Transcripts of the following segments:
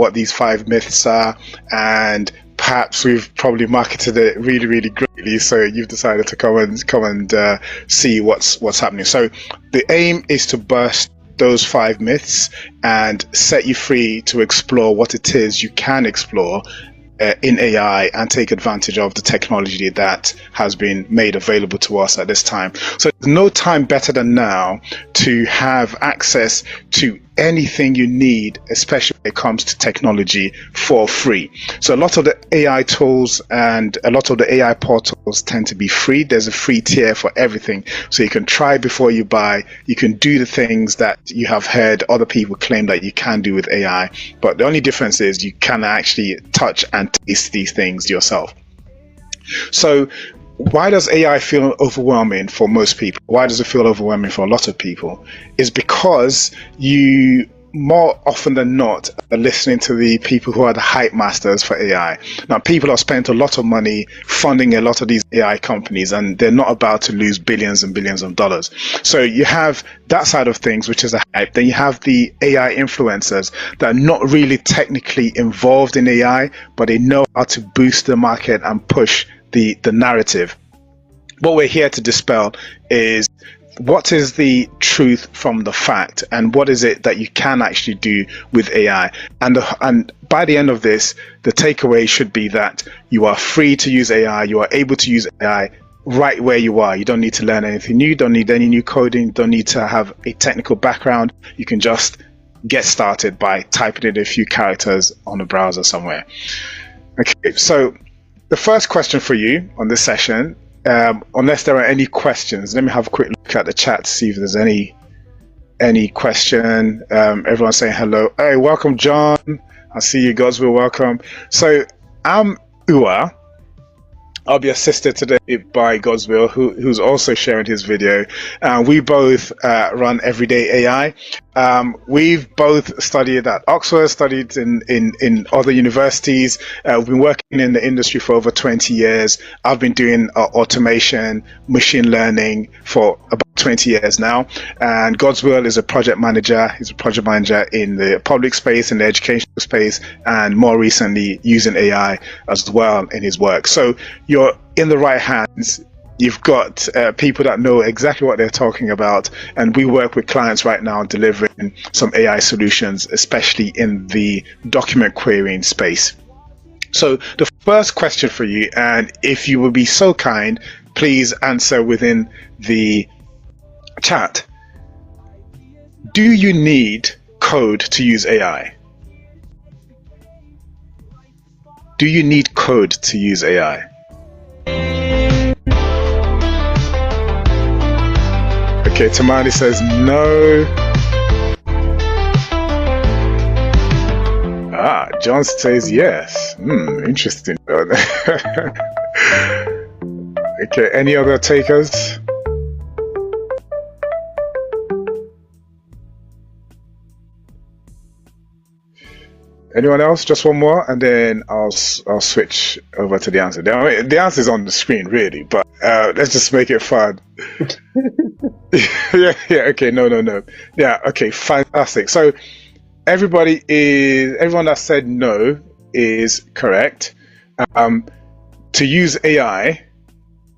what these 5 myths are, and perhaps we've probably marketed it really, really greatly, so you've decided to come and see what's happening. So the aim is to burst those 5 myths and set you free to explore what it is you can explore in AI and take advantage of the technology that has been made available to us at this time. So there's no time better than now to have access to anything you need, especially when it comes to technology, for free. So a lot of the AI tools and a lot of the AI portals tend to be free. There's a free tier for everything. So you can try before you buy. You can do the things that you have heard other people claim that you can do with AI. But the only difference is you can actually touch and taste these things yourself. So why does AI feel overwhelming for most people? Why does it feel overwhelming for a lot of people? Is because you, more often than not, are listening to the people who are the hype masters for AI. Now, people have spent a lot of money funding a lot of these AI companies, and they're not about to lose billions and billions of dollars. So you have that side of things, which is a hype. Then you have the AI influencers that are not really technically involved in AI, but they know how to boost the market and push the narrative. What we're here to dispel is what is the truth from the fact, and what is it that you can actually do with AI. And by the end of this, the takeaway should be that you are free to use AI. You are able to use AI right where you are. You don't need to learn anything new. You don't need any new coding. You don't need to have a technical background. You can just get started by typing in a few characters on a browser somewhere. Okay, so the first question for you on this session, unless there are any questions, let me have a quick look at the chat to see if there's any question. Everyone's saying hello. Hey, welcome, John. I see you, Godswill, welcome. So I'm Ua. I'll be assisted today by Godswill, who's also sharing his video. We both run Everyday AI. We've both studied at Oxford, studied in other universities. We've been working in the industry for over 20 years. I've been doing automation, machine learning for about 20 years now. And Godswill is a project manager. He's a project manager in the public space, in the educational space, and more recently using AI as well in his work. So you're in the right hands. You've got people that know exactly what they're talking about, and we work with clients right now delivering some AI solutions, especially in the document querying space. So the first question for you, and if you would be so kind, please answer within the chat. Do you need code to use AI? Do you need code to use AI? Okay, Tamani says no. John says yes. Interesting. Okay, any other takers? Anyone else? Just one more, and then I'll switch over to the answer. The answer is on the screen, really, but let's just make it fun. yeah. Okay. No. Yeah. Okay. Fantastic. So everyone that said no is correct. To use AI,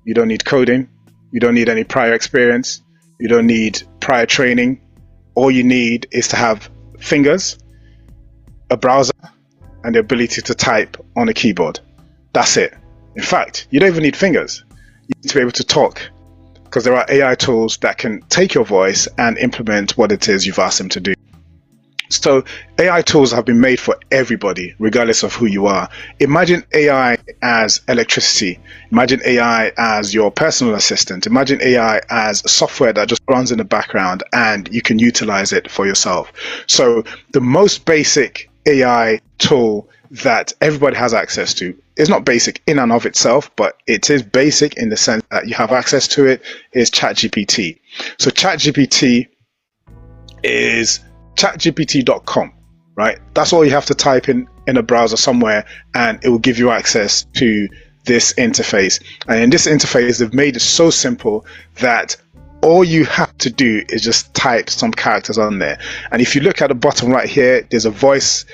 you don't need coding. You don't need any prior experience. You don't need prior training. All you need is to have fingers, a browser, and the ability to type on a keyboard. That's it. In fact, you don't even need fingers. You need to be able to talk, because there are AI tools that can take your voice and implement what it is you've asked them to do. So AI tools have been made for everybody, regardless of who you are. Imagine AI as electricity. Imagine AI as your personal assistant. Imagine AI as software that just runs in the background and you can utilize it for yourself. So the most basic AI tool that everybody has access to is not basic in and of itself, but it is basic in the sense that you have access to it, is ChatGPT. So ChatGPT is chatgpt.com, right? That's all you have to type in a browser somewhere, and it will give you access to this interface. And in this interface, they've made it so simple that all you have to do is just type some characters on there. And if you look at the bottom right here, there's a voice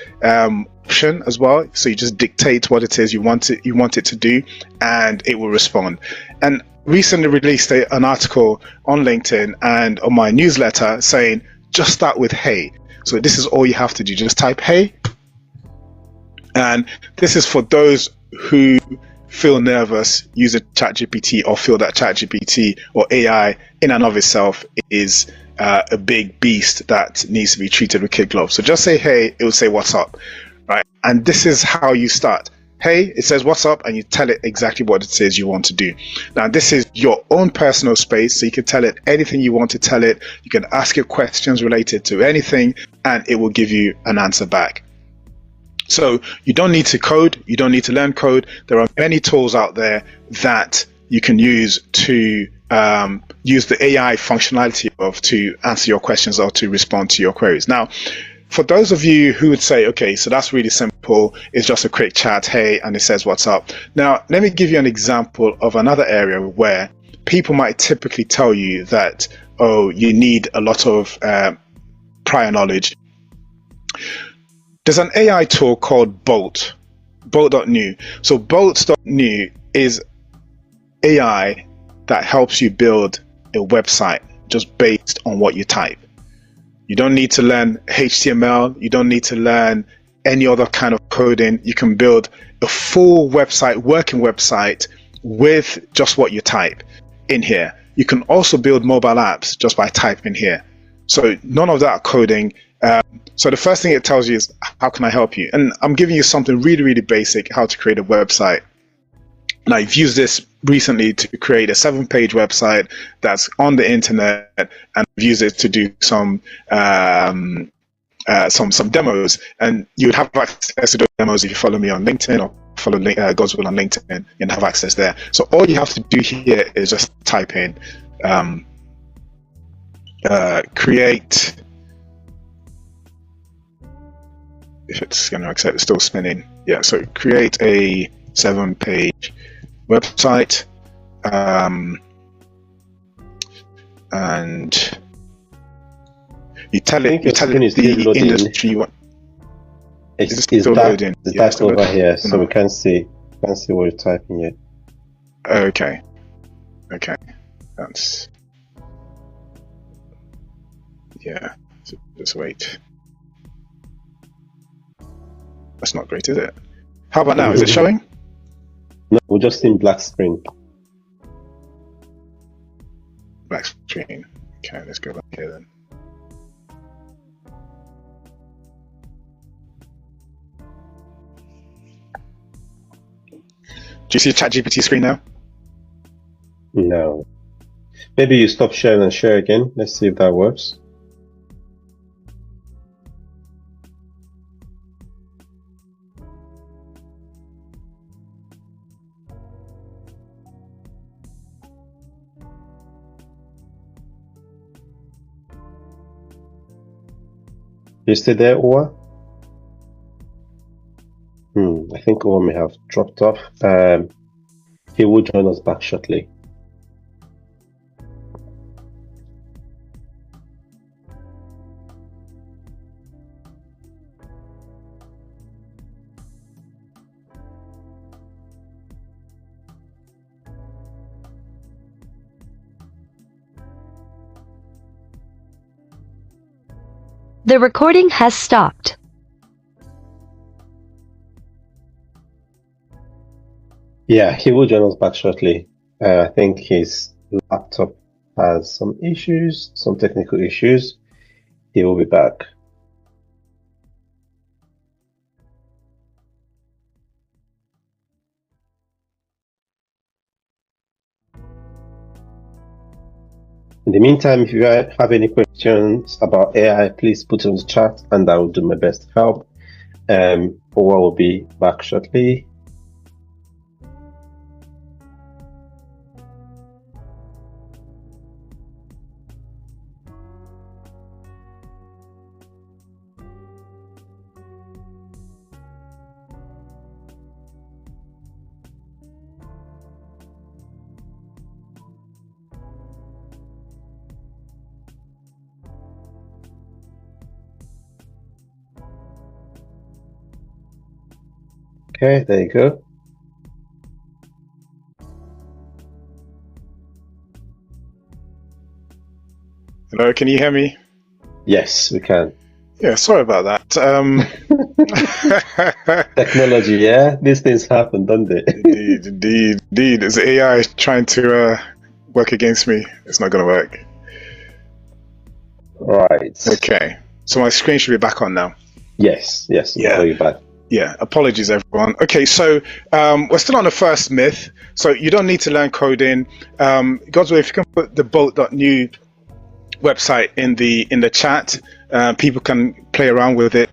function as well. So you just dictate what it is you want it to do, and it will respond. And recently released an article on LinkedIn and on my newsletter saying just start with hey. So this is all you have to do. Just type hey. And this is for those who feel nervous using ChatGPT, or feel that ChatGPT or AI in and of itself is a big beast that needs to be treated with kid gloves. So just say hey, it will say what's up, right? And this is how you start. Hey, it says what's up, and you tell it exactly what it says you want to do. Now, this is your own personal space, so you can tell it anything you want to tell it. You can ask it questions related to anything, and it will give you an answer back. So you don't need to code. You don't need to learn code. There are many tools out there that you can use to use the AI functionality of to answer your questions or to respond to your queries. Now, for those of you who would say, okay, so that's really simple. It's just a quick chat, hey, and it says what's up. Now, let me give you an example of another area where people might typically tell you that, oh, you need a lot of prior knowledge. There's an AI tool called Bolt.new. So Bolt.new is AI that helps you build a website just based on what you type. You don't need to learn HTML. You don't need to learn any other kind of coding. You can build a full website, working website, with just what you type in here. You can also build mobile apps just by typing here. So none of that coding. So the first thing it tells you is, how can I help you? And I'm giving you something really, really basic, how to create a website. And I've used this recently to create a 7-page website that's on the internet, and I've used it to do some demos. And you would have access to those demos if you follow me on LinkedIn or follow Godswill on LinkedIn, and have access there. So all you have to do here is just type in create. If it's going to accept, it's still spinning. Yeah, so create a 7-page website, and you tell it the industry you want. It's dark over here, so we can't see what you're typing yet. Okay, that's, yeah, so just wait. That's not great, is it? How about now? Is it showing? No, we're just in black screen. Black screen. Okay, let's go back here then. Do you see ChatGPT screen now? No. Maybe you stop sharing and share again. Let's see if that works. You still there, Owa? I think Owa may have dropped off. He will join us back shortly. The recording has stopped. Yeah, he will join us back shortly. I think his laptop has some issues, some technical issues. He will be back. In the meantime, if you have any questions about AI, please put it in the chat and I will do my best to help. Owa will be back shortly. Okay, there you go. Hello, can you hear me? Yes, we can. Yeah, sorry about that. Technology, yeah? These things happen, don't they? Indeed. Is AI trying to work against me? It's not going to work. Right. Okay, so my screen should be back on now. Yes, we've got you back. Yeah, apologies everyone. Okay, so we're still on the first myth. So you don't need to learn coding. God's will, if you can put the bolt.new website in the chat, people can play around with it.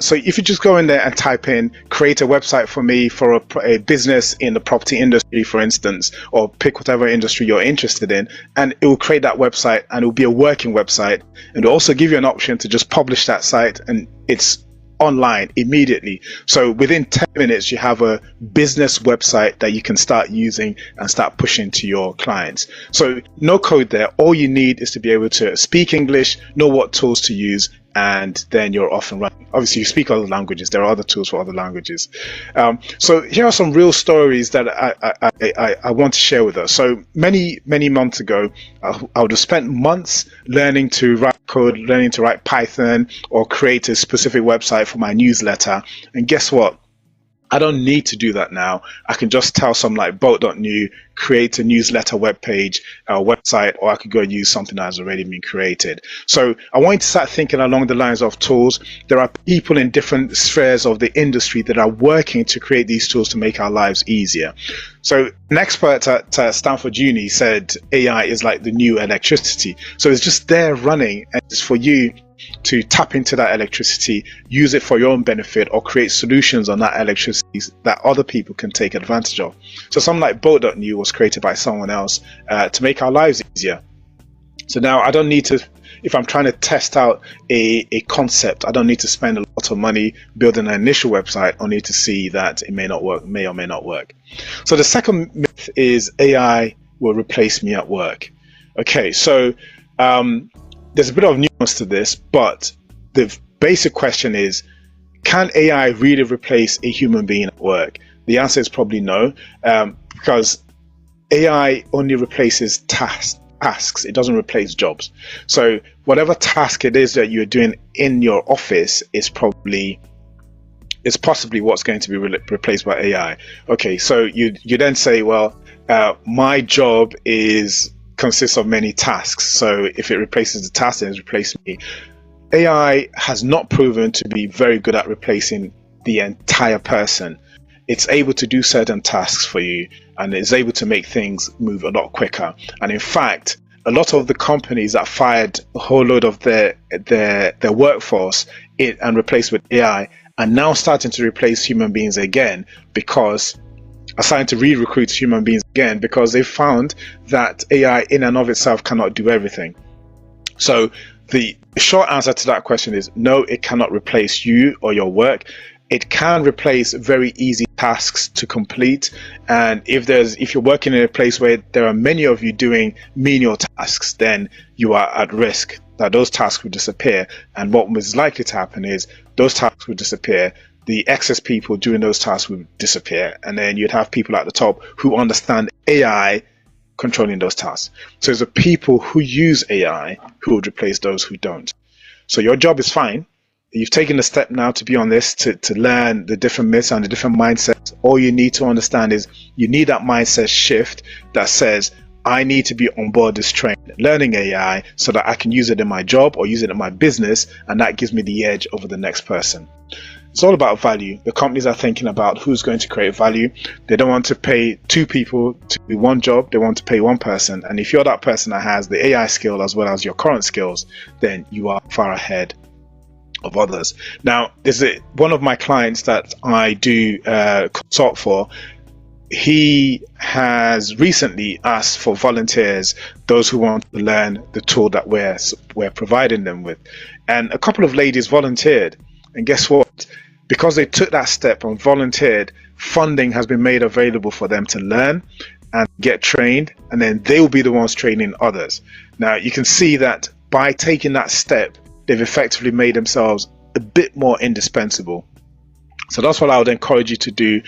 So if you just go in there and type in create a website for me for a business in the property industry, for instance, or pick whatever industry you're interested in, and it will create that website, and it will be a working website, and it'll also give you an option to just publish that site, and it's online immediately. So within 10 minutes, you have a business website that you can start using and start pushing to your clients. So no code there. All you need is to be able to speak English, know what tools to use, and then you're off and running. Obviously, you speak other languages. There are other tools for other languages. So here are some real stories that I want to share with us. So many months ago, I would have spent months learning to write code, learning to write Python, or create a specific website for my newsletter. And guess what? I don't need to do that now. I can just tell something like bolt.new, create a newsletter webpage, website, or I could go use something that has already been created. So I want you to start thinking along the lines of tools. There are people in different spheres of the industry that are working to create these tools to make our lives easier. So an expert at Stanford Uni said AI is like the new electricity. So it's just there running, and it's for you to tap into that electricity, use it for your own benefit, or create solutions on that electricity that other people can take advantage of. So something like bolt.new was created by someone else to make our lives easier. So now I don't need to, if I'm trying to test out a concept, I don't need to spend a lot of money building an initial website. I need to see that it may not work, may or may not work. So the second myth is AI will replace me at work. Okay, so there's a bit of nuance to this, but the basic question is, can AI really replace a human being at work? The answer is probably no, because AI only replaces tasks. It doesn't replace jobs. So whatever task it is that you're doing in your office is possibly what's going to be replaced by AI. Okay, so you then say, well, my job consists of many tasks. So if it replaces the task, then it's replacing me. AI has not proven to be very good at replacing the entire person. It's able to do certain tasks for you, and it's able to make things move a lot quicker. And in fact, a lot of the companies that fired a whole load of their workforce and replaced with AI are now starting to replace human beings again, because starting to re-recruit human beings again, because they found that AI in and of itself cannot do everything. So the short answer to that question is no, it cannot replace you or your work. It can replace very easy tasks to complete. And if you're working in a place where there are many of you doing menial tasks, then you are at risk that those tasks will disappear. And what is likely to happen is those tasks will disappear. The excess people doing those tasks will disappear, and then you'd have people at the top who understand AI controlling those tasks. So it's the people who use AI who would replace those who don't. So your job is fine. You've taken the step now to be on this, to learn the different myths and the different mindsets. All you need to understand is you need that mindset shift that says, I need to be on board this train, learning AI so that I can use it in my job or use it in my business, and that gives me the edge over the next person. It's all about value. The companies are thinking about who's going to create value. They don't want to pay two people to do one job. They want to pay one person. And if you're that person that has the AI skill as well as your current skills, then you are far ahead of others. Now, there's one of my clients that I do consult for. He has recently asked for volunteers, those who want to learn the tool that we're providing them with. And a couple of ladies volunteered. And guess what? Because they took that step and volunteered, funding has been made available for them to learn and get trained, and then they will be the ones training others. Now, you can see that by taking that step, they've effectively made themselves a bit more indispensable. So that's what I would encourage you to do.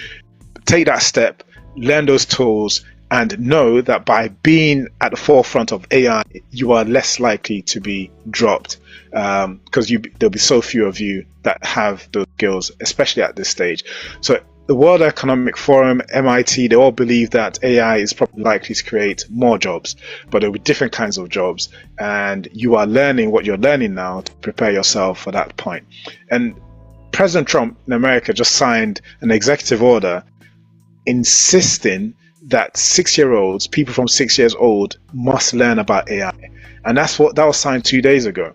Take that step, learn those tools, and know that by being at the forefront of AI, you are less likely to be dropped, because there'll be so few of you that have those skills, especially at this stage. So the World Economic Forum, MIT, they all believe that AI is probably likely to create more jobs, but there'll be different kinds of jobs, and you are learning what you're learning now to prepare yourself for that point. And President Trump in America just signed an executive order insisting that 6-year-olds, people from 6 years old, must learn about AI. And that was signed 2 days ago.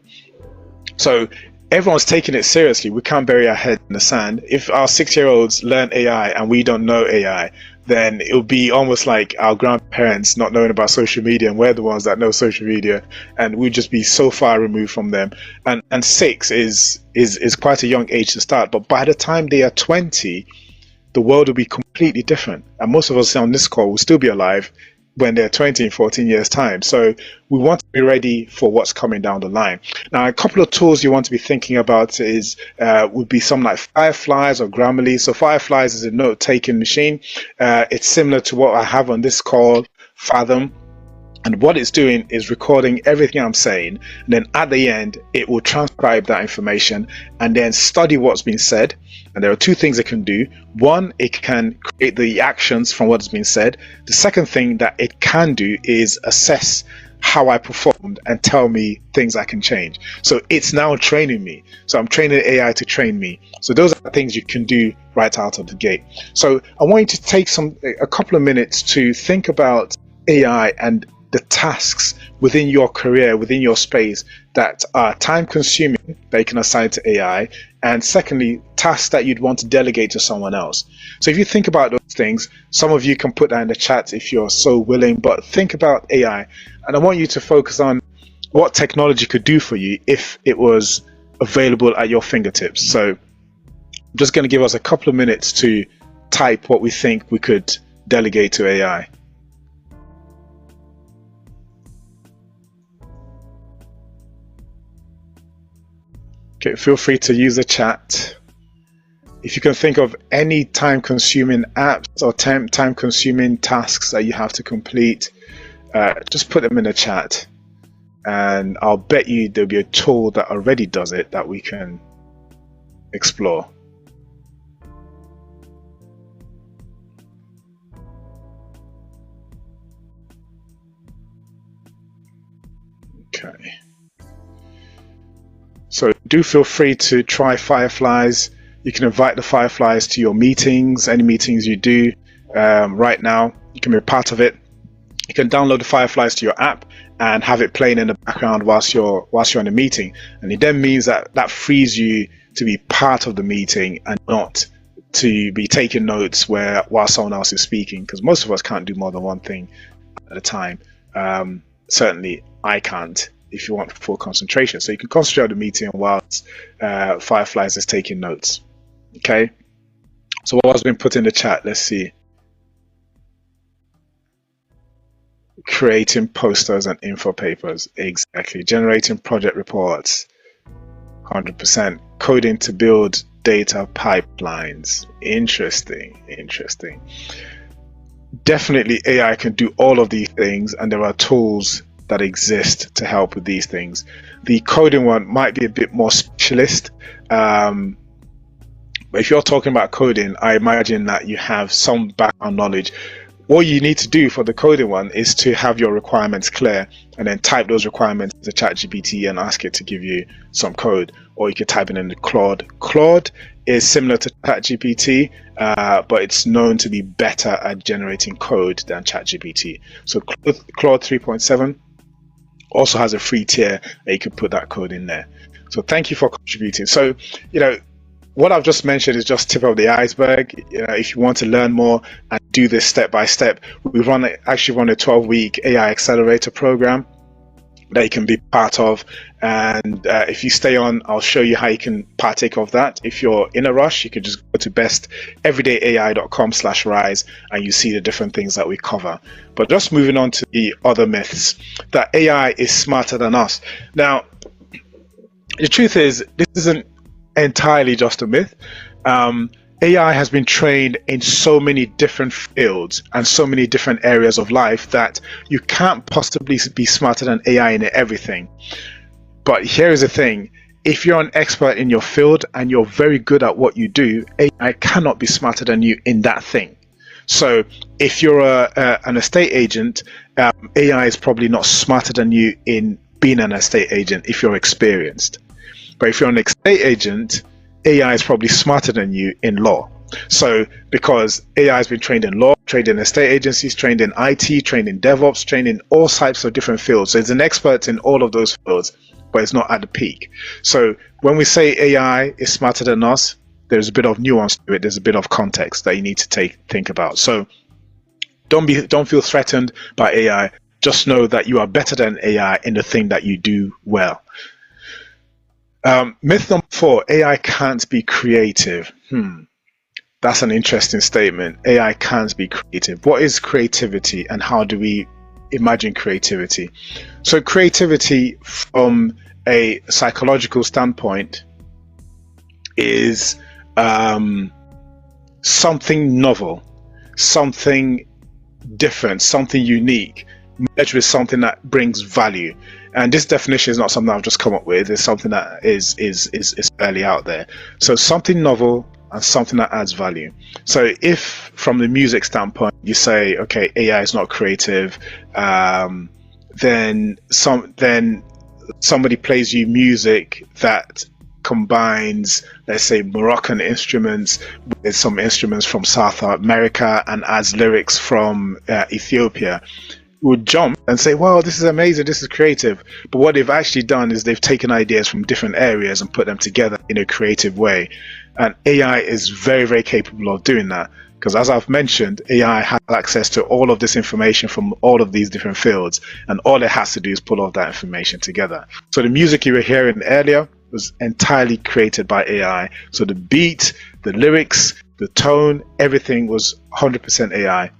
So everyone's taking it seriously. We can't bury our head in the sand. If our 6-year-olds learn AI and we don't know AI, then it would be almost like our grandparents not knowing about social media, and we're the ones that know social media, and we'd just be so far removed from them. And 6 is quite a young age to start, but by the time they are 20, the world will be completely different. And most of us on this call will still be alive when they're 20 in 14 years time. So we want to be ready for what's coming down the line. Now, a couple of tools you want to be thinking about would be something like Fireflies or Grammarly. So Fireflies is a note-taking machine. It's similar to what I have on this call, Fathom. And what it's doing is recording everything I'm saying, and then at the end, it will transcribe that information and then study what's been said. And there are two things it can do. One, it can create the actions from what's been said. The second thing that it can do is assess how I performed and tell me things I can change. So it's now training me. So I'm training AI to train me. So those are the things you can do right out of the gate. So I want you to take a couple of minutes to think about AI and the tasks within your career, within your space, that are time consuming, that you can assign to AI. And secondly, tasks that you'd want to delegate to someone else. So if you think about those things, some of you can put that in the chat if you're so willing, but think about AI. And I want you to focus on what technology could do for you if it was available at your fingertips. So I'm just going to give us a couple of minutes to type what we think we could delegate to AI. Okay, feel free to use the chat. If you can think of any time-consuming apps or time-consuming tasks that you have to complete, just put them in the chat, and I'll bet you there'll be a tool that already does it that we can explore. Okay. So do feel free to try Fireflies. You can invite the Fireflies to your meetings, any meetings you do right now. You can be a part of it. You can download the Fireflies to your app and have it playing in the background whilst you're in a meeting. And it then means that frees you to be part of the meeting and not to be taking notes while someone else is speaking, because most of us can't do more than one thing at a time. Certainly I can't, if you want full concentration. So you can concentrate on the meeting whilst Fireflies is taking notes. Okay, so what has been put in the chat? Let's see. Creating posters and info papers, exactly. Generating project reports, 100%. Coding to build data pipelines. Interesting. Definitely AI can do all of these things, and there are tools that exist to help with these things. The coding one might be a bit more specialist, but if you're talking about coding, I imagine that you have some background knowledge. What you need to do for the coding one is to have your requirements clear and then type those requirements to ChatGPT and ask it to give you some code, or you could type it in the Claude. Claude is similar to ChatGPT, but it's known to be better at generating code than ChatGPT. So Claude 3.7 also has a free tier that you could put that code in there. So thank you for contributing. So, what I've just mentioned is just tip of the iceberg. If you want to learn more and do this step by step, we actually run a 12-week AI Accelerator program that you can be part of. And if you stay on, I'll show you how you can partake of that. If you're in a rush, you can just go to besteverydayai.com/rise and you see the different things that we cover. But just moving on to the other myths, that AI is smarter than us. Now, the truth is, this isn't entirely just a myth. AI has been trained in so many different fields and so many different areas of life that you can't possibly be smarter than AI in everything. But here is the thing. If you're an expert in your field and you're very good at what you do, AI cannot be smarter than you in that thing. So if you're an estate agent, AI is probably not smarter than you in being an estate agent if you're experienced. But if you're an estate agent, AI is probably smarter than you in law. So because AI has been trained in law, trained in estate agencies, trained in IT, trained in DevOps, trained in all types of different fields. So it's an expert in all of those fields, but it's not at the peak. So when we say AI is smarter than us, there's a bit of nuance to it. There's a bit of context that you need to think about. So don't feel threatened by AI. Just know that you are better than AI in the thing that you do well. Myth number 4, AI can't be creative. That's an interesting statement. AI can't be creative. What is creativity and how do we imagine creativity? So creativity from a psychological standpoint is something novel, something different, something unique, merged with something that brings value. And this definition is not something I've just come up with. It's something that is fairly out there. So something novel and something that adds value. So if from the music standpoint you say, okay, AI is not creative, then somebody plays you music that combines, let's say, Moroccan instruments with some instruments from South America and adds lyrics from Ethiopia, would jump and say, well, this is amazing, this is creative. But what they've actually done is they've taken ideas from different areas and put them together in a creative way. And AI is very, very capable of doing that. Because as I've mentioned, AI has access to all of this information from all of these different fields. And all it has to do is pull all that information together. So the music you were hearing earlier was entirely created by AI. So the beat, the lyrics, the tone, everything was 100% AI.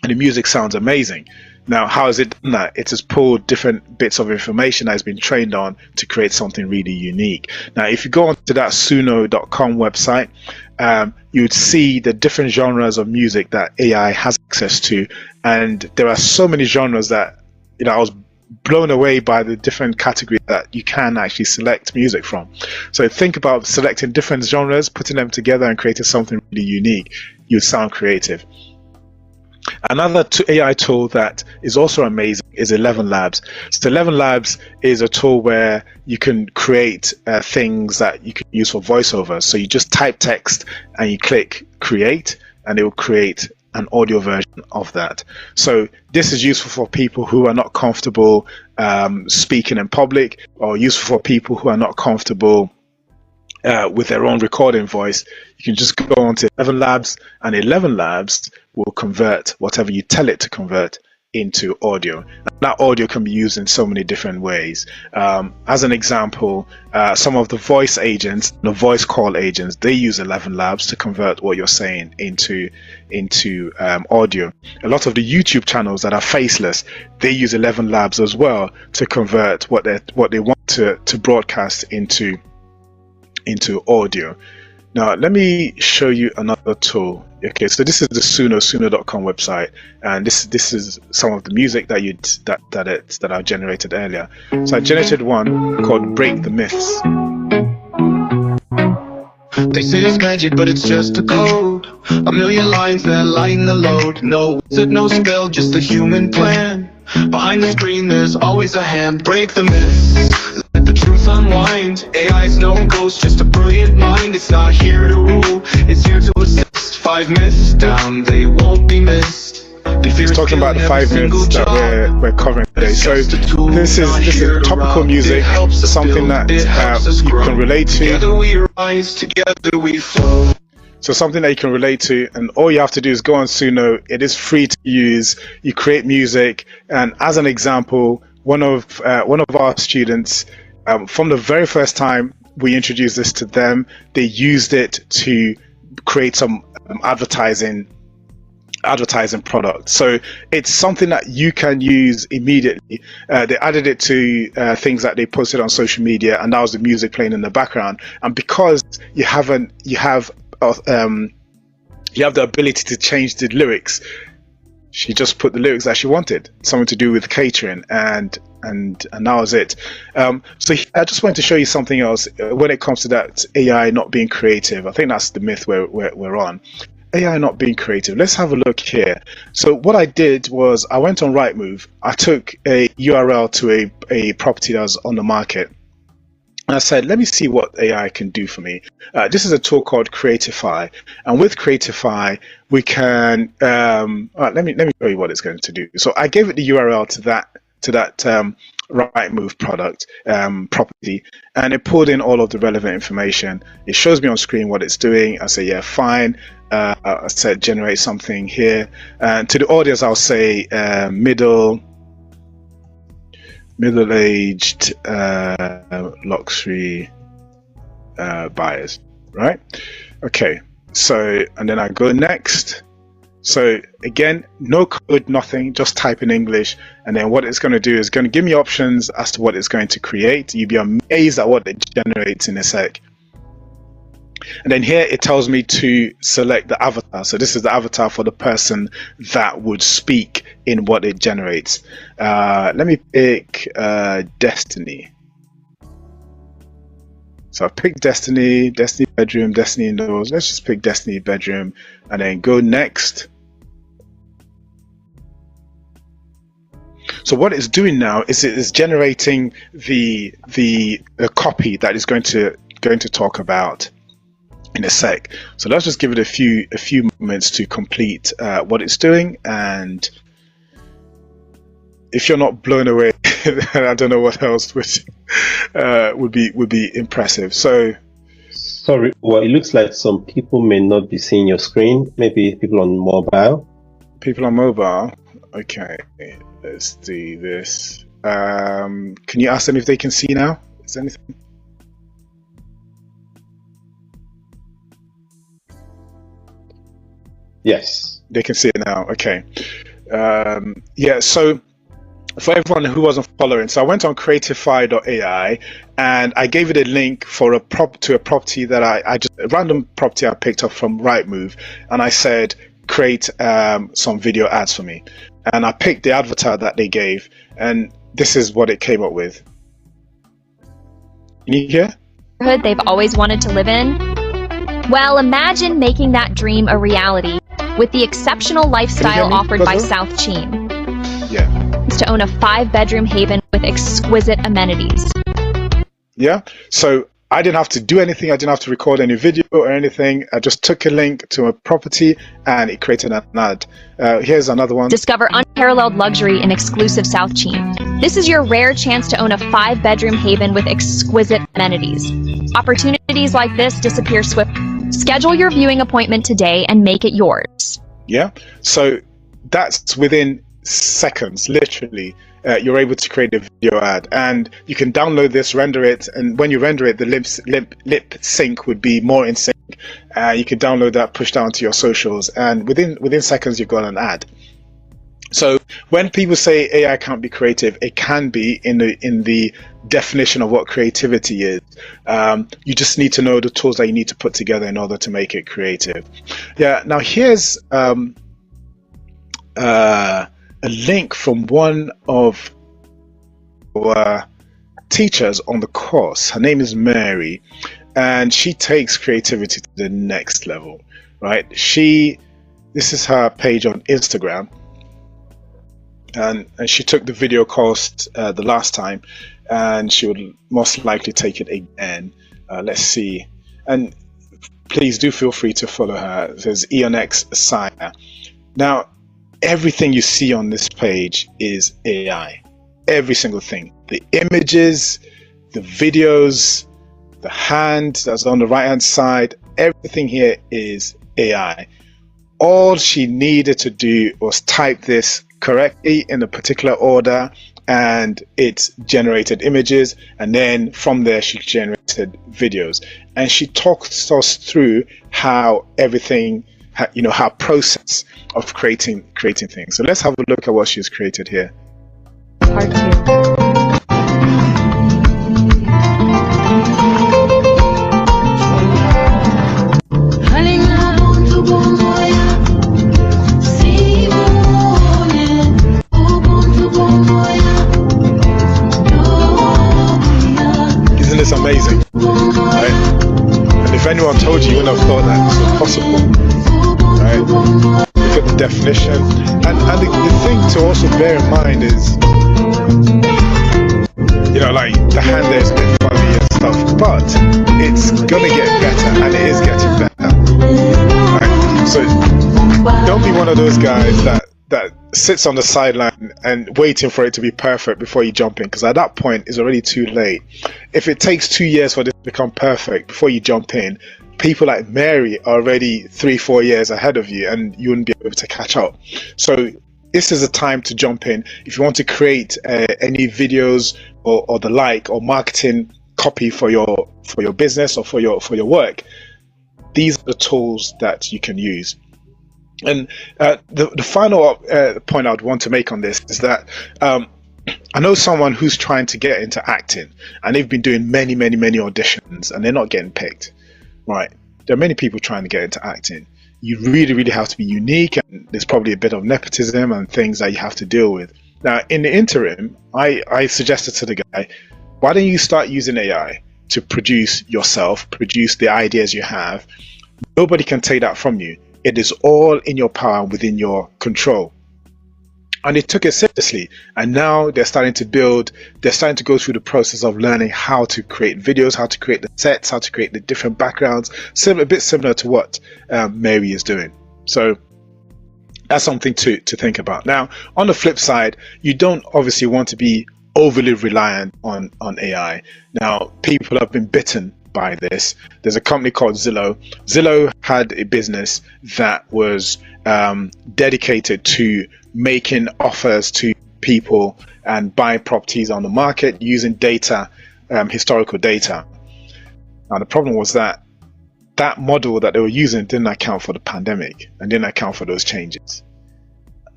And the music sounds amazing. Now, how has it done that? It has pulled different bits of information that has been trained on to create something really unique. Now, if you go onto that suno.com website, you would see the different genres of music that AI has access to. And there are so many genres that, I was blown away by the different categories that you can actually select music from. So think about selecting different genres, putting them together and creating something really unique. You sound creative. Another AI tool that is also amazing is 11 Labs. So 11 Labs is a tool where you can create things that you can use for voiceover. So you just type text and you click create and it will create an audio version of that. So this is useful for people who are not comfortable speaking in public, or useful for people who are not comfortable with their own recording voice. You can just go on to 11 Labs, and 11 Labs will convert whatever you tell it to convert into audio. And that audio can be used in so many different ways. As an example, some of the voice agents, the voice call agents, they use 11 Labs to convert what you're saying into audio. A lot of the YouTube channels that are faceless, they use 11 Labs as well to convert what they want to broadcast into audio. Now let me show you another tool. Okay, so this is the suno.com website, and this is some of the music that I generated earlier. So I generated one called Break the Myths. They say it's magic, but it's just a code. A million lines that lighten the load. No wizard, no spell, just a human plan. Behind the screen there's always a hand. Break the myths, let the truth unwind. AI's no ghost, just a brilliant mind. It's not here to rule, it's here to assist. 5 myths down, they won't be missed. He's talking about the 5 myths that we're covering today. So this is topical music, something that you can relate to. Together we rise, together we flow. So something that you can relate to, and all you have to do is go on Suno. It is free to use. You create music, and as an example, one of our students, from the very first time we introduced this to them, they used it to create some advertising product. So it's something that you can use immediately. They added it to things that they posted on social media, and that was the music playing in the background. And because you have you have the ability to change the lyrics. She just put the lyrics that she wanted, something to do with catering, and that was it. So I just wanted to show you something else when it comes to that AI not being creative. I think that's the myth we're on. AI not being creative. Let's have a look here. So what I did was I went on Rightmove. I took a URL to a property that was on the market. And I said, let me see what AI can do for me. This is a tool called Creatify. And with Creatify, we can, let me show you what it's going to do. So I gave it the URL to that Rightmove product property, and it pulled in all of the relevant information. It shows me on screen what it's doing. I say, yeah, fine. I said, generate something here. And to the audience, I'll say middle-aged luxury buyers, right? Okay, so, and then I go next. So again, no code, nothing, just type in English, and then what it's going to do is going to give me options as to what it's going to create. You'll be amazed at what it generates in a sec. And then here it tells me to select the avatar. So this is the avatar for the person that would speak in what it generates. Let me pick Destiny. So I picked Destiny bedroom, Destiny indoors. Let's just pick Destiny bedroom and then go next. So what it's doing now is it is generating the copy that is going to talk about in a sec. So let's just give it a few moments to complete what it's doing, and if you're not blown away, I don't know what else would be impressive. So sorry, well, it looks like some people may not be seeing your screen. Maybe people on mobile. People on mobile. Okay, let's do this. Can you ask them if they can see now? Is there anything? Yes, they can see it now. Okay. Yeah, so for everyone who wasn't following, so I went on creatify.ai and I gave it a link for a property that I just a random property I picked up from Rightmove, and I said create some video ads for me, and I picked the avatar that they gave, and this is what it came up with. Can you hear? They've always wanted to live in? Well, imagine making that dream a reality with the exceptional lifestyle offered by South Cheam. Yeah. It's to own a 5-bedroom haven with exquisite amenities. Yeah. So I didn't have to do anything. I didn't have to record any video or anything. I just took a link to a property and it created an ad. Here's another one. Discover unparalleled luxury in exclusive South Cheam. This is your rare chance to own a 5-bedroom haven with exquisite amenities. Opportunities like this disappear swiftly. Schedule your viewing appointment today and make it yours. Yeah, so that's within seconds, literally. You're able to create a video ad, and you can download this, render it, and when you render it, the lip sync would be more in sync. You can download that, push down to your socials, and within seconds you've got an ad. So when people say AI can't be creative, it can be in the definition of what creativity is. You just need to know the tools that you need to put together in order to make it creative. Yeah. Now here's a link from one of our teachers on the course. Her name is Mary, and she takes creativity to the next level. Right? This is her page on Instagram. And she took the video course the last time, and she would most likely take it again. Let's see. And please do feel free to follow her. There's Eonx Saya. Now, everything you see on this page is AI. Every single thing. The images, the videos, the hand that's on the right-hand side, everything here is AI. All she needed to do was type this correctly in a particular order, and it generated images, and then from there she generated videos, and she talks us through how everything, how process of creating things. So let's have a look at what she's created here. Part 2. Honey, anyone told you, you wouldn't have thought that this was possible, right? Look at the definition. And the thing to also bear in mind is, you know, like the hand there is a bit fuzzy and stuff, but it's gonna get better, and it is getting better. Right? So don't be one of those guys that sits on the sideline and waiting for it to be perfect before you jump in, because at that point it's already too late. If it takes 2 years for this to become perfect before you jump in, people like Mary are already 3-4 years ahead of you, and you wouldn't be able to catch up. So this is a time to jump in. If you want to create any videos or the like, or marketing copy for your business or for your work, these are the tools that you can use. And the final point I'd want to make on this is that I know someone who's trying to get into acting, and they've been doing many auditions, and they're not getting picked. Right? There are many people trying to get into acting. You really have to be unique, and there's probably a bit of nepotism and things that you have to deal with. Now, in the interim, I suggested to the guy, why don't you start using AI to produce yourself, produce the ideas you have? Nobody can take that from you. It is all in your power, within your control. And they took it seriously, and now they're starting to go through the process of learning how to create videos, how to create the sets, how to create the different backgrounds, a bit similar to what Mary is doing. So that's something to think about. Now, on the flip side, you don't obviously want to be overly reliant on AI. Now, people have been bitten by this. There's a company called Zillow. Zillow had a business that was dedicated to making offers to people and buying properties on the market using data, historical data. Now, the problem was that model that they were using didn't account for the pandemic and didn't account for those changes.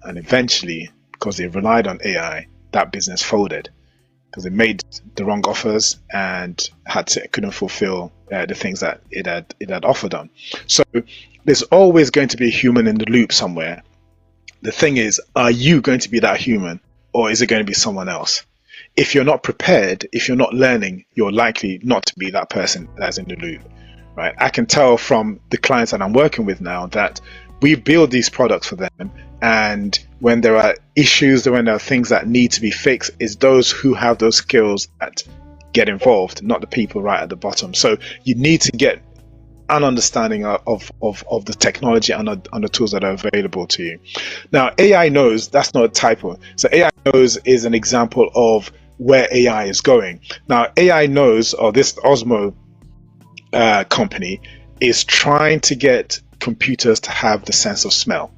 And eventually, because they relied on AI, that business folded, because they made the wrong offers and couldn't fulfill the things that it had offered them. So there's always going to be a human in the loop somewhere. The thing is, are you going to be that human, or is it going to be someone else? If you're not prepared, if you're not learning, you're likely not to be that person that's in the loop, right? I can tell from the clients that I'm working with now that we build these products for them, and when there are issues, when there are things that need to be fixed, it's those who have those skills that get involved, not the people right at the bottom. So you need to get an understanding of the technology and the tools that are available to you. Now, AI knows, that's not a typo. So AI knows is an example of where AI is going. Now, AI knows, or this Osmo company is trying to get computers to have the sense of smell.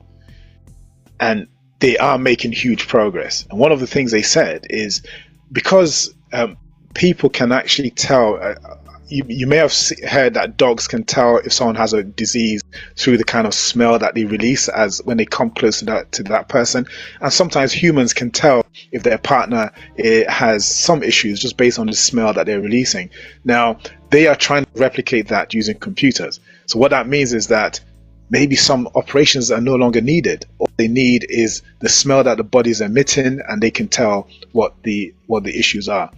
And they are making huge progress. And one of the things they said is, because people can actually tell, you may have heard that dogs can tell if someone has a disease through the kind of smell that they release as when they come close to that person. And sometimes humans can tell if their partner has some issues just based on the smell that they're releasing. Now, they are trying to replicate that using computers. So what that means is that maybe some operations are no longer needed. All they need is the smell that the body's emitting, and they can tell what the issues are.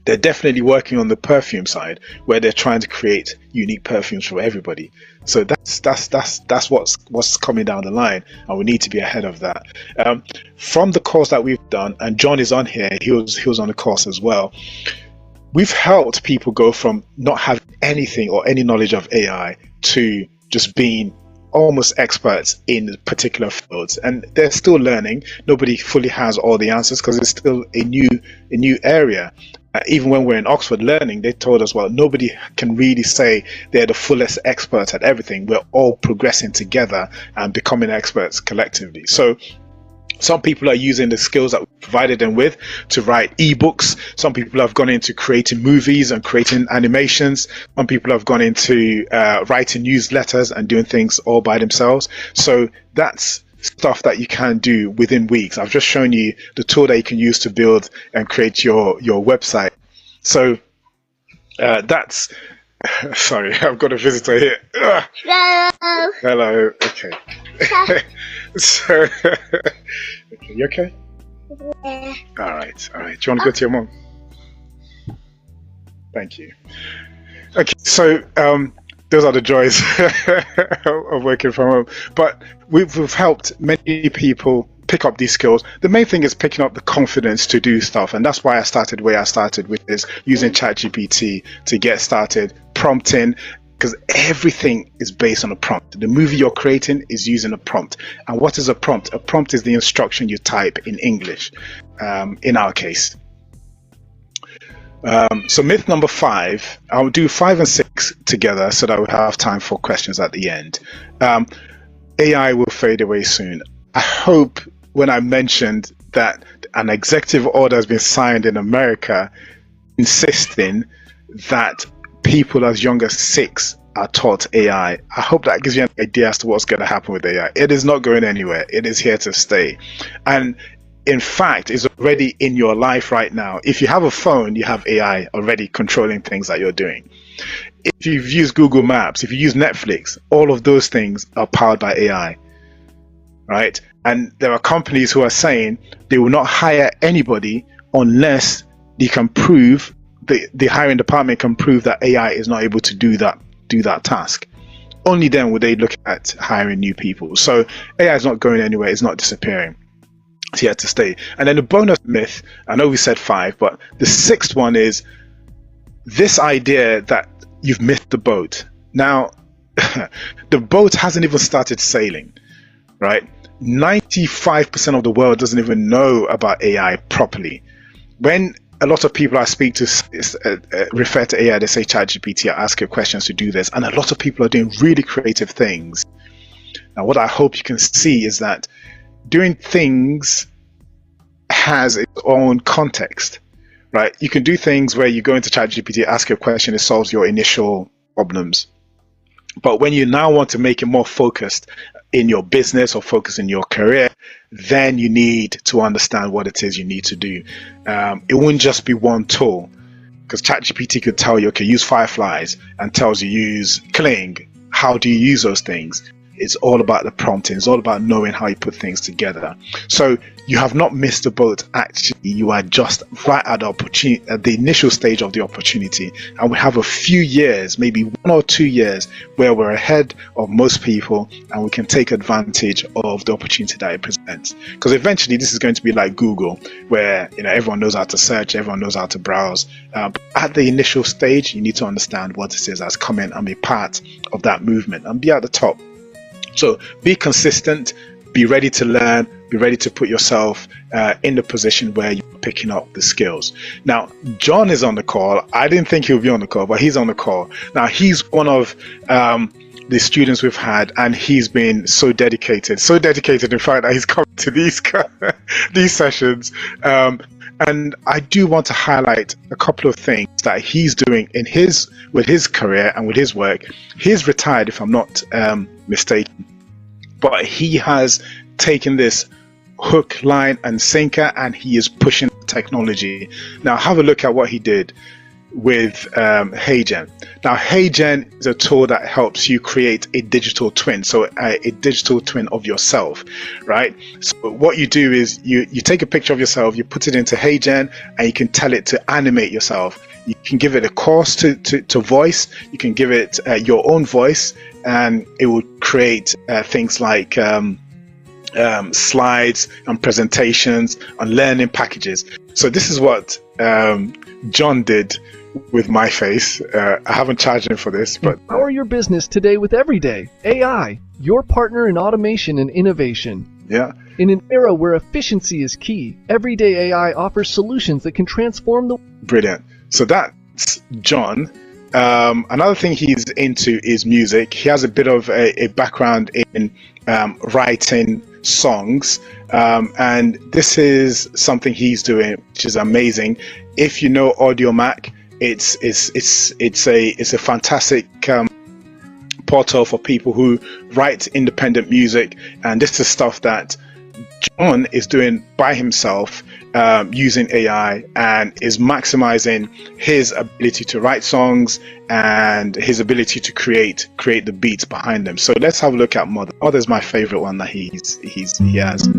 They're definitely working on the perfume side, where they're trying to create unique perfumes for everybody. So that's what's coming down the line, and we need to be ahead of that. From the course that we've done, and John is on here, he was on the course as well. We've helped people go from not having anything or any knowledge of AI to just being almost experts in particular fields, and they're still learning. Nobody fully has all the answers because it's still a new area. Even when we're in Oxford learning, they told us, well, nobody can really say they're the fullest experts at everything. We're all progressing together and becoming experts collectively. So some people are using the skills that we provided them with to write ebooks. Some people have gone into creating movies and creating animations. Some people have gone into writing newsletters and doing things all by themselves. So that's stuff that you can do within weeks. I've just shown you the tool that you can use to build and create your website. So that's sorry, I've got a visitor here. Hello. Hello. Okay. So okay, you okay? Yeah. All right. Do you want to go to your mom? Thank you. Okay, so those are the joys of working from home. But we've helped many people pick up these skills. The main thing is picking up the confidence to do stuff, and that's why I started where I started, which is using ChatGPT to get started, prompting, because everything is based on a prompt. The movie you're creating is using a prompt. And what is a prompt? A prompt is the instruction you type in English, in our case. So myth number 5, I'll do 5 and 6 together so that we have time for questions at the end. AI will fade away soon. I hope when I mentioned that an executive order has been signed in America insisting that people as young as 6 are taught AI, I hope that gives you an idea as to what's going to happen with AI. It is not going anywhere. It is here to stay. And in fact, it's already in your life right now. If you have a phone, you have AI already controlling things that you're doing. If you've used Google Maps, if you use Netflix, all of those things are powered by AI, right? And there are companies who are saying they will not hire anybody unless they can prove, the hiring department can prove that AI is not able to do that task. Only then would they look at hiring new people. So AI is not going anywhere. It's not disappearing. It's here to stay. And then the bonus myth, I know we said 5, but the 6th one is this idea that you've missed the boat. Now, the boat hasn't even started sailing, right? 95% of the world doesn't even know about AI properly. When a lot of people I speak to refer to AI, they say ChatGPT, I ask you questions to do this, and a lot of people are doing really creative things. Now, what I hope you can see is that doing things has its own context, right? You can do things where you go into ChatGPT, ask a question, it solves your initial problems. But when you now want to make it more focused in your business or focus in your career, then you need to understand what it is you need to do. It wouldn't just be one tool, because ChatGPT could tell you, okay, use Fireflies, and tells you use Kling. How do you use those things? It's all about the prompting. It's all about knowing how you put things together. So you have not missed the boat. Actually, you are just right at the opportunity, at the initial stage of the opportunity. And we have a few years, maybe 1 or 2 years, where we're ahead of most people, and we can take advantage of the opportunity that it presents. Because eventually, this is going to be like Google, where everyone knows how to search, everyone knows how to browse. But at the initial stage, you need to understand what it is that's coming and be part of that movement and be at the top. So be consistent, be ready to learn, be ready to put yourself in the position where you're picking up the skills. Now, John is on the call. I didn't think he would be on the call, but he's on the call. Now, he's one of the students we've had, and he's been so dedicated in fact that he's come to these sessions. And I do want to highlight a couple of things that he's doing with his career and with his work. He's retired, if I'm not mistaken, but he has taken this hook, line, and sinker, and he is pushing technology. Now, have a look at what he did with HeyGen. Now, HeyGen is a tool that helps you create a digital twin, so a digital twin of yourself, right? So what you do is you take a picture of yourself, you put it into HeyGen, and you can tell it to animate yourself. You can give it a course to voice. You can give it your own voice, and it will create things like slides and presentations and learning packages. So this is what John did with my face. I haven't charged him for this, but Power your business today with Everyday AI, your partner in automation and innovation. yeah. In an era where efficiency is key, Everyday AI offers solutions that can transform the... Brilliant. So that's John. Another thing he's into is music. He has a bit of a background in writing songs, and this is something he's doing, which is amazing. If you know Audio Mac, it's a fantastic portal for people who write independent music, and this is stuff that John is doing by himself, using AI, and is maximizing his ability to write songs and his ability to create the beats behind them. So let's have a look at Mother. Mother's my favorite one that he has.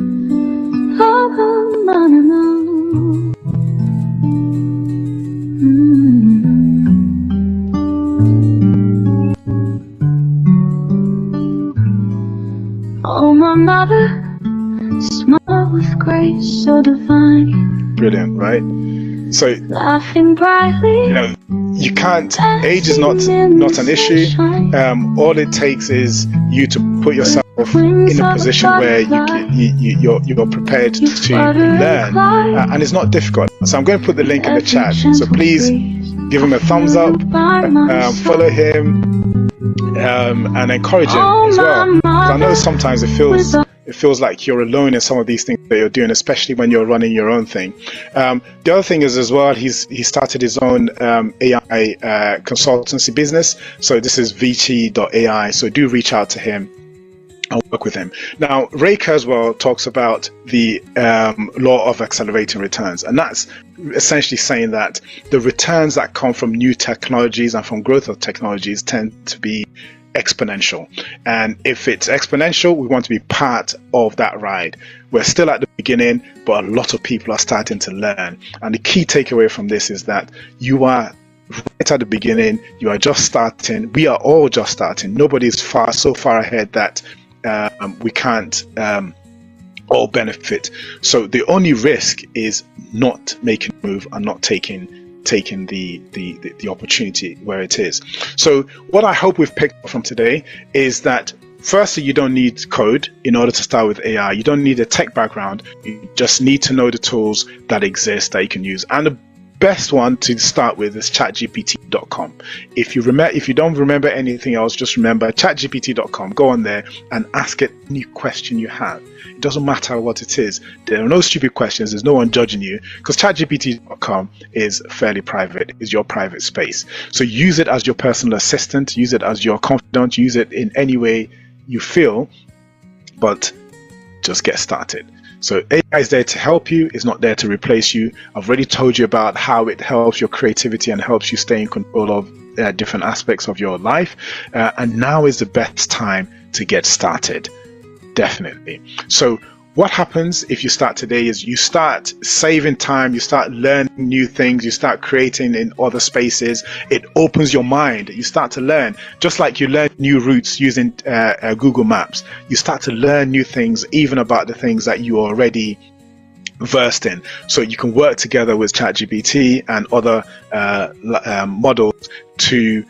Oh, my mother, smile with grace so divine. Brilliant, right? So, Laughing brightly, you know, you can't, age is not an issue. All it takes is you to put yourself in a position where you're prepared to learn, and it's not difficult. So I'm going to put the link in the chat, so please give him a thumbs up, follow him, and encourage him as well, because I know sometimes it feels like you're alone in some of these things that you're doing, especially when you're running your own thing. The other thing is as well, he started his own AI consultancy business. So this is vt.ai. So do reach out to him and work with him. Now, Ray Kurzweil talks about the law of accelerating returns, and that's essentially saying that the returns that come from new technologies and from growth of technologies tend to be exponential. And if it's exponential, we want to be part of that ride. We're still at the beginning, but a lot of people are starting to learn. And the key takeaway from this is that you are right at the beginning. You are just starting. We are all just starting. Nobody's so far ahead that we can't all benefit. So the only risk is not making a move and not taking the opportunity where it is. So what I hope we've picked up from today is that firstly, you don't need code in order to start with AI. You don't need a tech background. You just need to know the tools that exist that you can use. And the best one to start with is chatgpt.com. If you don't remember anything else, just remember chatgpt.com. Go on there and ask it any question you have. It doesn't matter what it is. There are no stupid questions. There's no one judging you, because chatgpt.com is fairly private. It's your private space. So use it as your personal assistant. Use it as your confidant. Use it in any way you feel, but just get started. So AI is there to help you. It's not there to replace you. I've already told you about how it helps your creativity and helps you stay in control of different aspects of your life. And now is the best time to get started. Definitely. So what happens if you start today is you start saving time, you start learning new things, you start creating in other spaces. It opens your mind. You start to learn, just like you learn new routes using Google Maps. You start to learn new things, even about the things that you already versed in. So you can work together with ChatGPT and other models to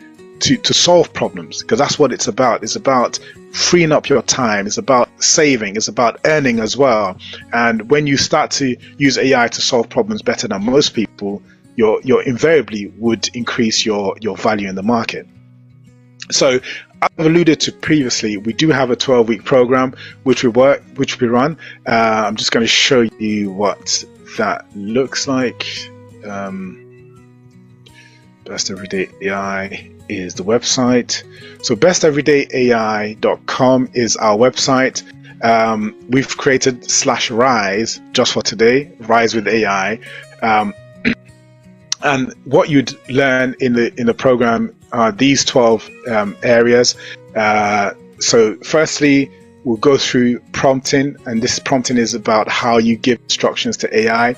solve problems, because that's what it's about. It's about freeing up your time. It's about saving. It's about earning as well. And when you start to use AI to solve problems better than most people, you're invariably would increase your value in the market. So I've alluded to previously, we do have a 12-week program which we run. I'm just going to show you what that looks like. Best Everyday AI is the website. So besteverydayai.com is our website. We've created /rise just for today, Rise with AI. And what you'd learn in the program are these 12 areas. So firstly, we'll go through prompting, and this prompting is about how you give instructions to AI.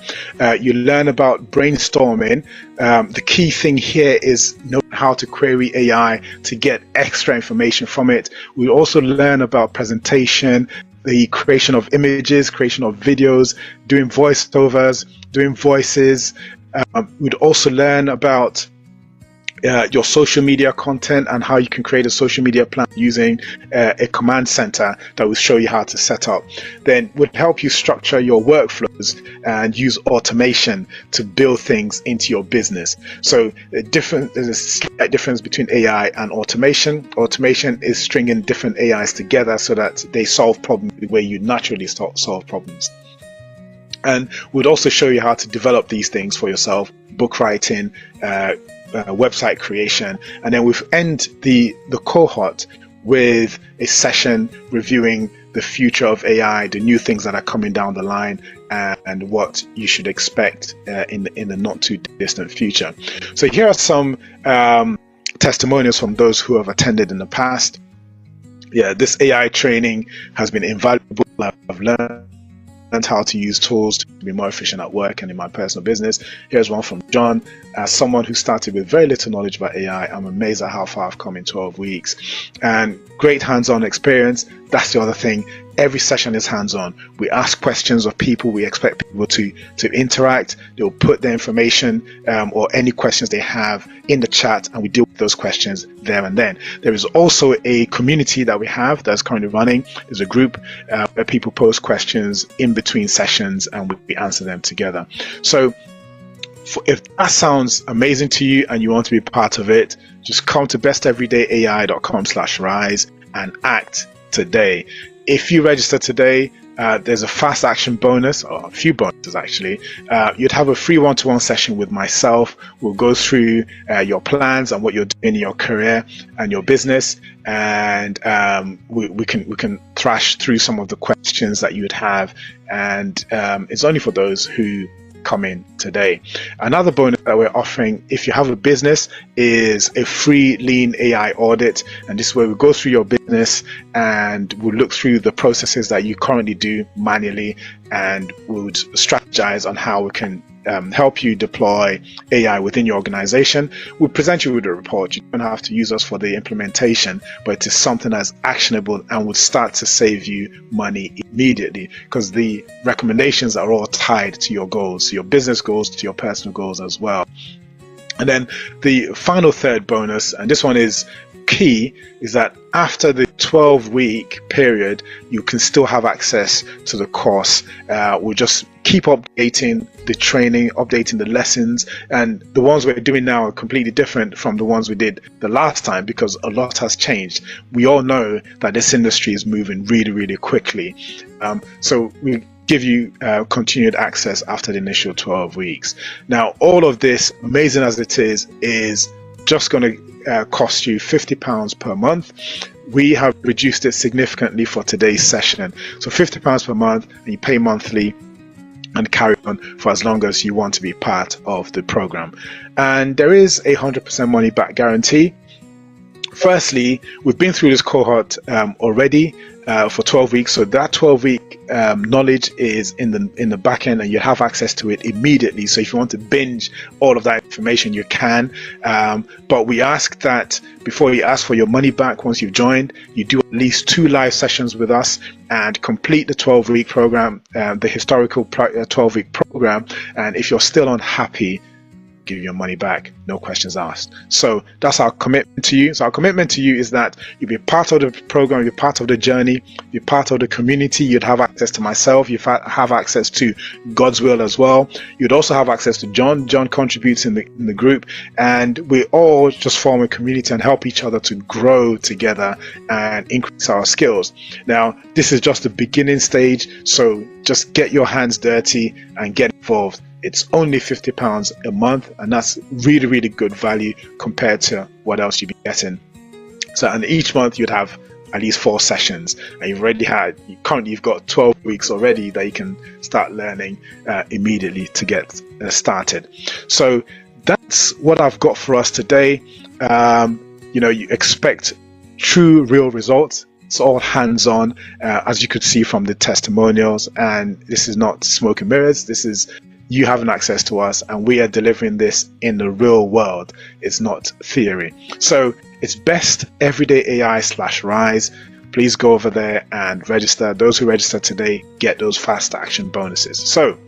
You learn about brainstorming. The key thing here is knowing how to query AI to get extra information from it. We also learn about presentation, the creation of images, creation of videos, doing voiceovers, doing voices. We'd also learn about your social media content and how you can create a social media plan using a command center that will show you how to set up. Then would help you structure your workflows and use automation to build things into your business. So there's a slight difference between AI and automation. Automation is stringing different AIs together so that they solve problems the way you naturally solve problems. And we'd also show you how to develop these things for yourself: book writing, website creation, and then we've end the cohort with a session reviewing the future of AI, the new things that are coming down the line, and what you should expect in the not too distant future. So here are some testimonials from those who have attended in the past. Yeah, this AI training has been invaluable. I've learned how to use tools to be more efficient at work and in my personal business. Here's one from John. As someone who started with very little knowledge about AI, I'm amazed at how far I've come in 12 weeks. And great hands-on experience. that's the other thing. Every session is hands-on. We ask questions of people. We expect people to interact. They'll put their information or any questions they have in the chat, and we deal with those questions there and then. There is also a community that we have that's currently running. There's a group where people post questions in between sessions, and we answer them together. So if that sounds amazing to you and you want to be part of it, just come to besteverydayai.com/rise and act today. If you register today, there's a fast action bonus, or a few bonuses actually. You'd have a free one-to-one session with myself. We'll go through your plans and what you're doing in your career and your business, and we can thrash through some of the questions that you would have, and it's only for those who come in today. Another bonus that we're offering, if you have a business, is a free lean AI audit, and this is where we go through your business and we'll look through the processes that you currently do manually, and we would strategize on how we can help you deploy AI within your organization. We'll present you with a report. You don't have to use us for the implementation, but it is something that's actionable and would start to save you money immediately, because the recommendations are all tied to your goals, to your business goals, to your personal goals as well. And then the final third bonus, and this one is key, is that after the 12-week period, you can still have access to the course. We'll just keep updating the training, updating the lessons, and the ones we're doing now are completely different from the ones we did the last time, because a lot has changed. We all know that this industry is moving really, really quickly. So we give you continued access after the initial 12 weeks. Now, all of this, amazing as it is just going to cost you £50 per month. We have reduced it significantly for today's session. So £50 per month, and you pay monthly and carry on for as long as you want to be part of the program. And there is a 100% money back guarantee. Firstly, we've been through this cohort already for 12 weeks, so that 12-week knowledge is in the back end, and you have access to it immediately. So if you want to binge all of that information, you can. But we ask that before you ask for your money back, once you've joined, you do at least 2 live sessions with us and complete the 12-week program, the historical 12-week program. And if you're still unhappy, give you your money back, no questions asked. So that's our commitment to you. So our commitment to you is that you'll be part of the program, you'll be part of the journey, you're part of the community. You'd have access to myself, you'd have access to God's will as well. You'd also have access to John. John contributes in the group, and we all just form a community and help each other to grow together and increase our skills. Now, this is just the beginning stage, so just get your hands dirty and get involved. It's only £50 a month, and that's really, really good value compared to what else you'd be getting. So, and each month you'd have at least 4 sessions, and currently you've got 12 weeks already that you can start learning immediately to get started. So that's what I've got for us today. You expect true, real results. It's all hands-on, as you could see from the testimonials, and this is not smoke and mirrors. This is you having access to us, and we are delivering this in the real world. It's not theory. So it's besteverydayai.com/rise. Please go over there and register. Those who register today get those fast action bonuses. So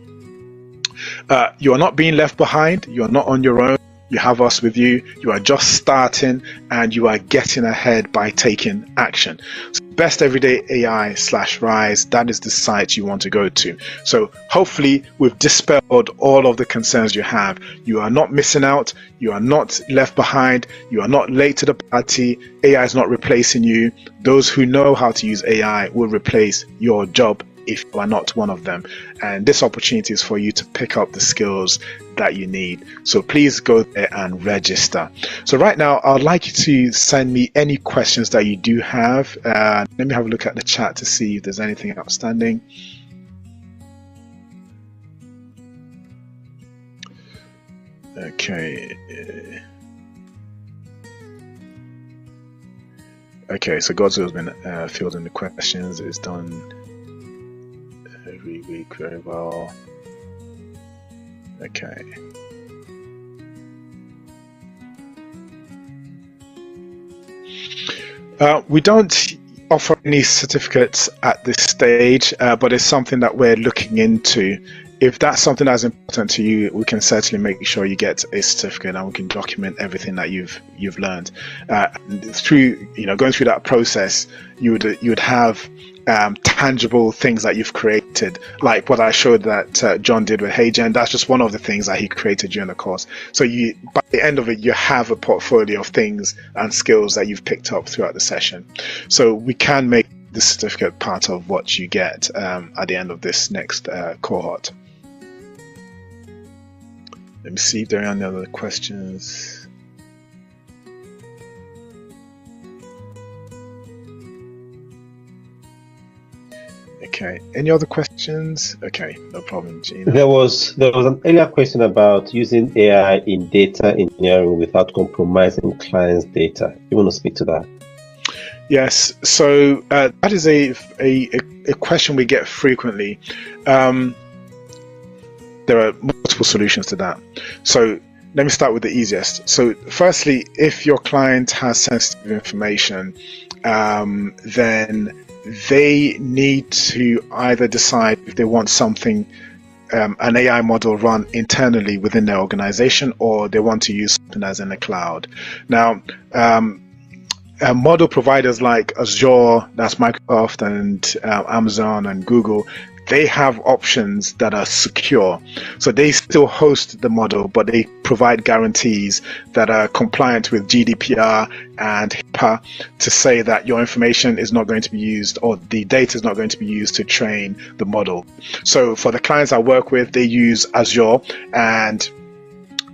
you are not being left behind. You are not on your own. You have us with you. You are just starting, and you are getting ahead by taking action. So besteverydayai.com/rise, that is the site you want to go to. So hopefully we've dispelled all of the concerns you have. You are not missing out. You are not left behind. You are not late to the party. AI is not replacing you. Those who know how to use AI will replace your job if you are not one of them. And this opportunity is for you to pick up the skills that you need. So please go there and register. So right now, I'd like you to send me any questions that you do have. Let me have a look at the chat to see if there's anything outstanding. Okay. Okay, so Godzilla has been fielding the questions. It's done every week very well. Okay. We don't offer any certificates at this stage, but it's something that we're looking into. If that's something that's important to you, we can certainly make sure you get a certificate, and we can document everything that you've learned. Through going through that process, you would have tangible things that you've created, like what I showed that John did with HeyGen. That's just one of the things that he created during the course. So by the end of it, you have a portfolio of things and skills that you've picked up throughout the session. So we can make the certificate part of what you get at the end of this next cohort. Let me see if there are any other questions. Okay, any other questions? Okay, no problem, Gina. There was an earlier question about using AI in data engineering without compromising clients' data. You want to speak to that? Yes, so that is a question we get frequently. There are multiple solutions to that. So let me start with the easiest. So firstly, if your client has sensitive information, then they need to either decide if they want something, an AI model run internally within their organization, or they want to use something that's in the cloud. Now, model providers like Azure, that's Microsoft, and Amazon and Google, they have options that are secure. So they still host the model, but they provide guarantees that are compliant with GDPR and HIPAA to say that your information is not going to be used, or the data is not going to be used to train the model. So for the clients I work with, they use Azure, and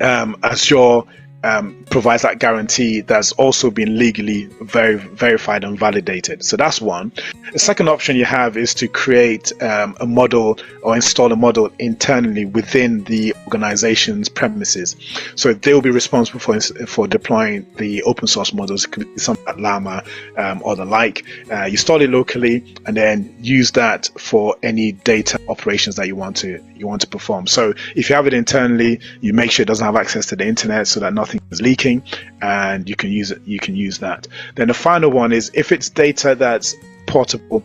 Azure provides that guarantee that's also been legally verified and validated. So that's one. The second option you have is to create a model or install a model internally within the organization's premises. So they'll be responsible for deploying the open source models. It could be something like Llama or the like. You install it locally and then use that for any data operations that you want to perform. So if you have it internally, you make sure it doesn't have access to the internet so that nothing is leaking, and you can use it. You can use that. Then the final one is if it's data that's portable,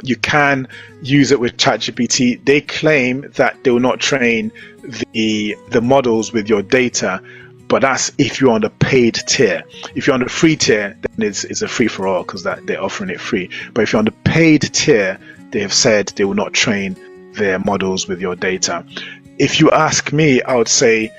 you can use it with ChatGPT. They claim that they will not train the models with your data, but that's if you're on the paid tier. If you're on the free tier, then it's a free for all because that they're offering it free. But if you're on the paid tier, they have said they will not train their models with your data. If you ask me, I would say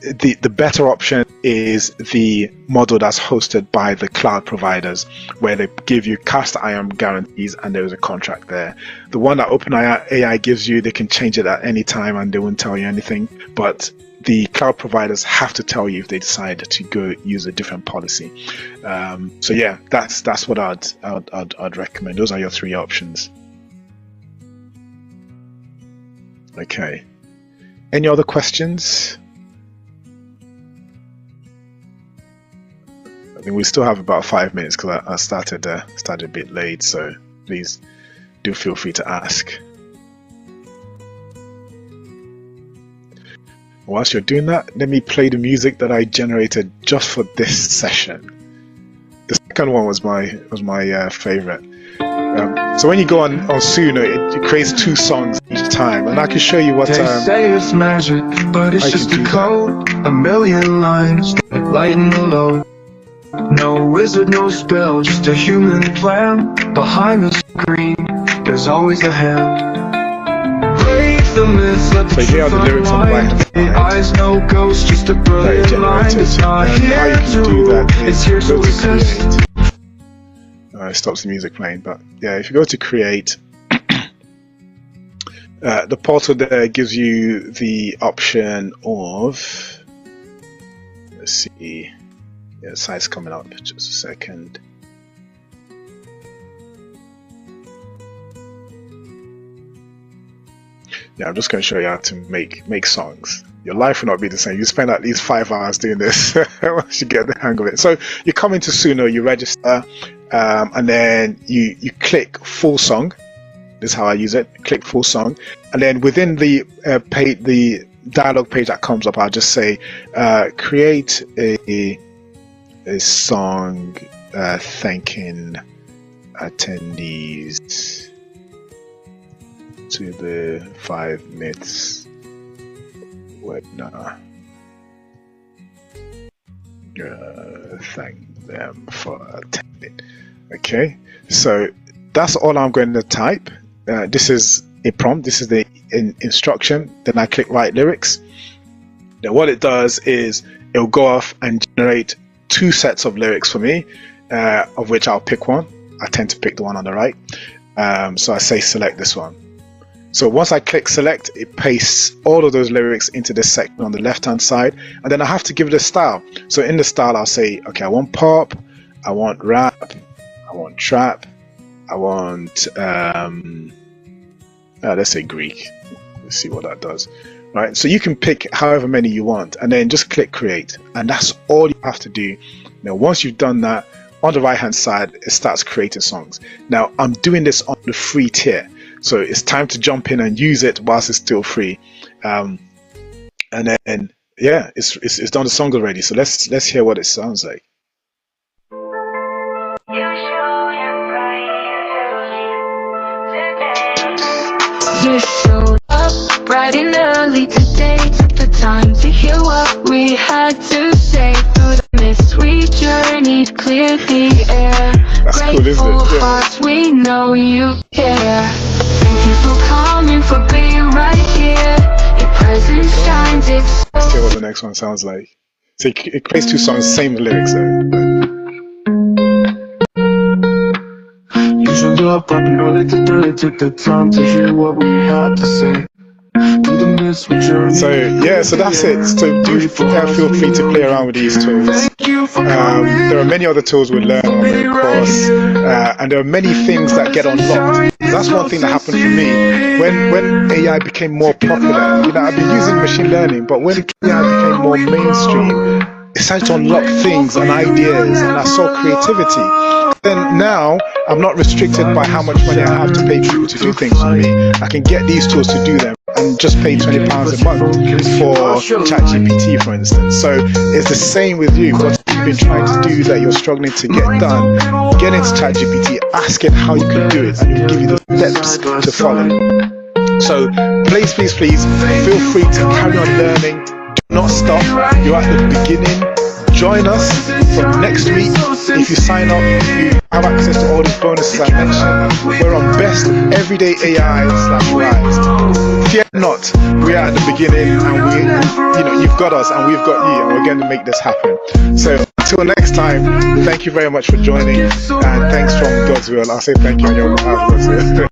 the better option is the model that's hosted by the cloud providers, where they give you cast iron guarantees and there's a contract there. The one that OpenAI gives you, they can change it at any time and they won't tell you anything, but the cloud providers have to tell you if they decide to go use a different policy. So yeah, that's what I'd recommend. Those are your three options. Okay, any other questions? I think we still have about 5 minutes because I started a bit late, so please do feel free to ask. Whilst you're doing that, let me play the music that I generated just for this session. The second one was my favorite. So when you go on Suno, it creates 2 songs each time, and I can show you what. They say it's magic, but it's just a code. A million lines, lighten the load. No wizard, no spell, just a human plan. Behind the screen, there's always a hand. Break the myth, let the truth unwind. AI's no ghost, just a brilliant mind. It's not here to rule, it's here to assist. It stops the music playing, but yeah, if you go to create, the portal there gives you the option of, let's see, yeah, the site's coming up, just a second. Yeah, I'm just going to show you how to make songs. Your life will not be the same. You spend at least 5 hours doing this once you get the hang of it. So you come into Suno, you register, and then you click full song. This is how I use it. Click full song, and then within the dialog page that comes up, I'll just say create a song thanking attendees to the 5 myths webinar. Thank them for attending. Okay, so that's all I'm going to type. This is a prompt, this is the instruction. Then I click write lyrics. Then what it does is it'll go off and generate 2 sets of lyrics for me, of which I'll pick one. I tend to pick the one on the right. So I say select this one. So once I click select, it pastes all of those lyrics into this section on the left hand side, and then I have to give it a style. So in the style I'll say, okay, I want pop, I want rap, I want trap, I want let's say Greek. Let's see what that does. Right, so you can pick however many you want and then just click create, and that's all you have to do. Now once you've done that, on the right hand side it starts creating songs. Now I'm doing this on the free tier, so it's time to jump in and use it whilst it's still free. And then yeah, it's done the song already, so let's hear what it sounds like. You showed up bright and early today. Took the time to hear what we had to say. Through the mist we journeyed, cleared the air. That's cool, isn't Grateful it? Yeah. hearts, we know you care. Thank you for coming, for being right here. Your presence shines, it's Let's hear what the next one sounds like. So it creates 2 songs, same lyrics though. You showed up bright and early today. Took the time to hear what we had to say. Through the mist we journeyed. So yeah, so that's it. So do feel free to play around with these tools. Thank you for coming. There are many other tools we'll learn on the course, and there are many things that get unlocked. That's one thing that happened for me when AI became more popular. You know, I've been using machine learning, but when AI became more mainstream, it started to unlock things and ideas, and I saw creativity. Then now I'm not restricted by how much money I have to pay people to do things for me. I can get these tools to do them and just pay £20 a month for ChatGPT, for instance. So it's the same with you. What you've been trying to do that you're struggling to get done, get into ChatGPT, ask it how you can do it, and it'll give you the steps to follow. So please feel free to carry on learning. Do not stop. You're at the beginning. Join us from next week. If you sign up, you have access to all these bonuses I mentioned. We're on best everyday AI/Rise. Fear not, we are at the beginning, and you've got us, and we've got you, and we're going to make this happen. So until next time, thank you very much for joining, and thanks from God's will. I'll say thank you on your behalf.